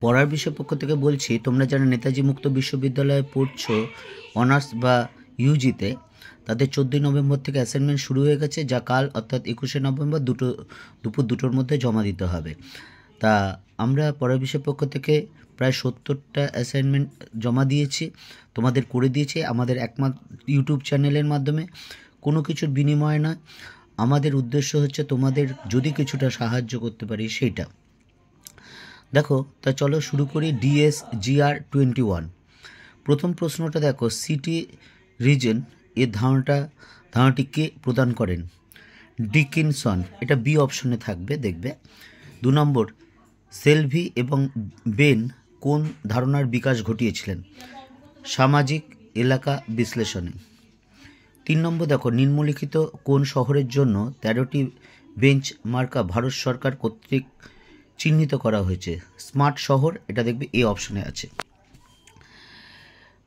পড়ার বিষয় পক্ষ থেকে বলছি, তোমরা যারা নেতাজি মুক্ত বিশ্ববিদ্যালয়ে পড়ছো অনার্স বা ইউজিতে, তাদের 14ই নভেম্বর থেকে অ্যাসাইনমেন্ট শুরু হয়ে গেছে, যা কাল অর্থাৎ 21শে নভেম্বর দুপুর 2টোর মধ্যে জমা দিতে হবে। তা আমরা পড়ার বিষয় পক্ষ থেকে প্রায় 70টা অ্যাসাইনমেন্ট জমা দিয়েছি, তোমাদের করে দিয়েছি আমাদের একমাত্র ইউটিউব চ্যানেলের মাধ্যমে, কোনো কিছুর বিনিময়ে নয়। আমাদের উদ্দেশ্য হচ্ছে তোমাদের যদি কিছুটা সাহায্য করতে পারি সেইটা। দেখো, তা চলো শুরু করি। DSGR-21 প্রথম প্রশ্নটা দেখো, সিটি রিজন এর ধারণাটি কে প্রদান করেন? ডিকিনসন। এটা বি অপশনে থাকবে, দেখবে। 2 নম্বর, সেলভি এবং বেন কোন ধারণার বিকাশ ঘটিয়েছিলেন? সামাজিক এলাকা বিশ্লেষণে। 3 নম্বর দেখো, নিম্নলিখিত কোন শহরের জন্য 13টি বেঞ্চ মার্কা ভারত সরকার কর্তৃক চিহ্নিত করা হয়েছে? স্মার্ট শহর। এটা দেখবে এ অপশনে আছে।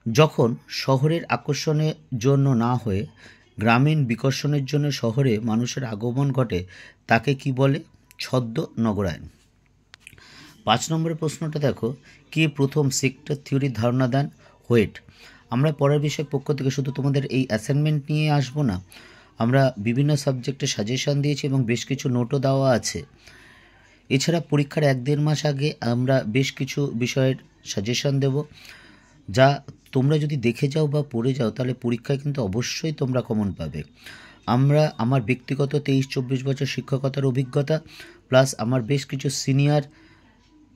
যখন শহরের আকর্ষণের জন্য না হয়ে গ্রামীণ বিকর্ষণের জন্য শহরে মানুষের আগমন ঘটে, তাকে কি বলে? ছদ্ম নগরায়ন। 5 নম্বরের প্রশ্নটা দেখো, কে প্রথম সেক্টর থিওরির ধারণা দেন? হোয়েট। আমরা পড়ার বিষয় পক্ষ থেকে শুধু তোমাদের এই অ্যাসাইনমেন্ট নিয়ে আসবো না, আমরা বিভিন্ন সাবজেক্টে সাজেশন দিয়েছি এবং বেশ কিছু নোটও দেওয়া আছে। এছাড়া পরীক্ষার 1-1.5 মাস আগে আমরা বেশ কিছু বিষয়ের সাজেশন দেব, যা তোমরা যদি দেখে যাও বা পড়ে যাও তাহলে পরীক্ষায় কিন্তু অবশ্যই তোমরা কমন পাবে। আমার ব্যক্তিগত 23-24 বছর শিক্ষকতার অভিজ্ঞতা প্লাস আমার বেশ কিছু সিনিয়র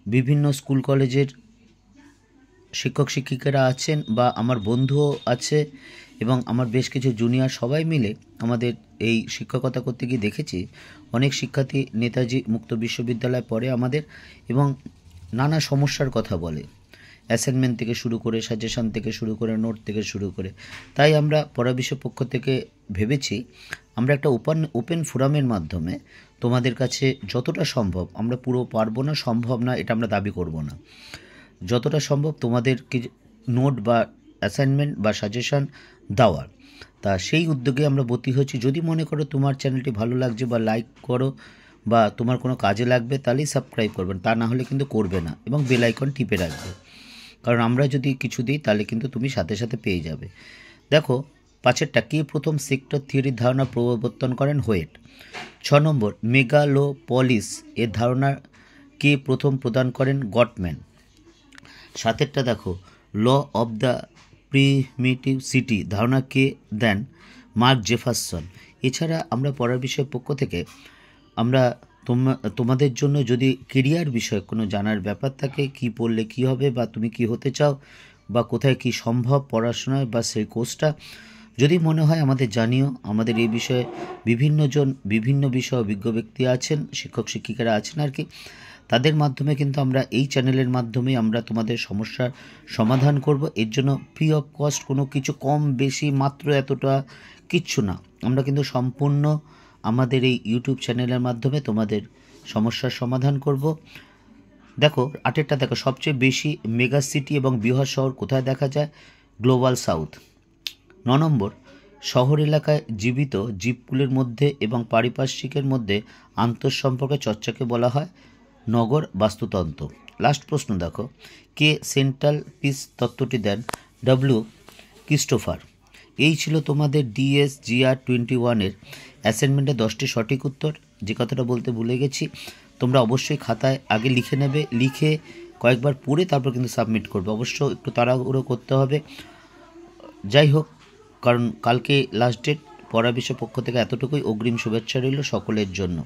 বিভিন্ন স্কুল কলেজের শিক্ষক শিক্ষিকারা আছেন বা আমার বন্ধুও আছে এবং আমার বেশ কিছু জুনিয়র, সবাই মিলে আমাদের এই শিক্ষকতা করতে গিয়ে দেখেছি অনেক শিক্ষার্থী নেতাজি মুক্ত বিশ্ববিদ্যালয়ে পড়ে আমাদের এবং নানা সমস্যার কথা বলে, অ্যাসাইনমেন্ট থেকে শুরু করে, সাজেশন থেকে শুরু করে, নোট থেকে শুরু করে। তাই আমরা পড়া বিষয় পক্ষ থেকে ভেবেছি আমরা একটা ওপেন ফোরামের মাধ্যমে তোমাদের কাছে যতটা সম্ভব, আমরা পুরো পারবো না, সম্ভব না এটা আমরা দাবি করব না, যতটা সম্ভব তোমাদেরকে নোট বা অ্যাসাইনমেন্ট বা সাজেশন দেওয়ার। তা সেই উদ্যোগে আমরা ব্রতী হচ্ছি। যদি মনে করো তোমার চ্যানেলটি ভালো লাগছে বা লাইক করো বা তোমার কোনো কাজে লাগবে, তাহলেই সাবস্ক্রাইব করবেন, তা না হলে কিন্তু করবে না এবং বেল আইকন টিপে রাখবে, কারণ আমরা যদি কিছু দিই তাহলে কিন্তু তুমি সাথে সাথে পেয়ে যাবে। দেখো, 5এরটা, কে প্রথম সেক্টর থিওরির ধারণা প্রবর্তন করেন? হোয়েট। 6 নম্বর, মেগালোপলিস এর ধারণা কে প্রথম প্রদান করেন? গটম্যান। 7এরটা দেখো, law of the primitive city ধারণা কে দেন? Mark Jefferson. এছাড়া আমরা পড়ার বিষয়ের পক্ষ থেকে আমরা তোমাদের জন্য যদি কেরিয়ার বিষয়ে কোনো জানার ব্যাপার থাকে, কি পড়লে কি হবে বা তুমি কি হতে চাও বা কোথায় কি সম্ভব পড়াশোনায় বা সেই কোর্সটা যদি মনে হয় আমাদের জানিও। আমাদের এই বিষয়ে বিভিন্ন বিষয়ে অভিজ্ঞ ব্যক্তি আছেন, শিক্ষক শিক্ষিকারা আছেন আর কি, তাদের মাধ্যমে কিন্তু আমরা এই চ্যানেলের মাধ্যমে আমরা তোমাদের সমস্যার সমাধান করব। এর জন্য ফ্রি অফ কস্ট কোনো কিছু কম বেশি মাত্র এতটা কিচ্ছু না, আমরা কিন্তু সম্পূর্ণ আমাদের এই ইউটিউব চ্যানেলের মাধ্যমে তোমাদের সমস্যার সমাধান করব। দেখো, 8এরটা দেখো, সবচেয়ে বেশি মেগা সিটি এবং বৃহৎ শহর কোথায় দেখা যায়? Global south. 9 নম্বর, শহর এলাকায় জীবিত জীবকুলের মধ্যে এবং পারিপার্শ্বিকের মধ্যে আন্তঃসম্পর্কের চর্চাকে বলা হয় নগর বাস্তুতন্ত্র। লাস্ট প্রশ্ন দেখো, কে সেন্ট্রাল পিস তত্ত্বটি দেন? W Christopher. এই ছিল তোমাদের DSGR-21 অ্যাসাইনমেন্টের 10টি সঠিক উত্তর। যে কথাটা বলতে ভুলে গেছি, তোমরা অবশ্যই খাতায় আগে লিখে নেবে, লিখে কয়েকবার পড়ে তারপর কিন্তু সাবমিট করবে। অবশ্য একটু তাড়াহুড়ো করতে হবে। যাই হোক, কারণ কালকে লাস্ট ডেট। পড়া বিষয় পক্ষ থেকে এতটুকুই। অগ্রিম শুভেচ্ছা রইল সকলের জন্য।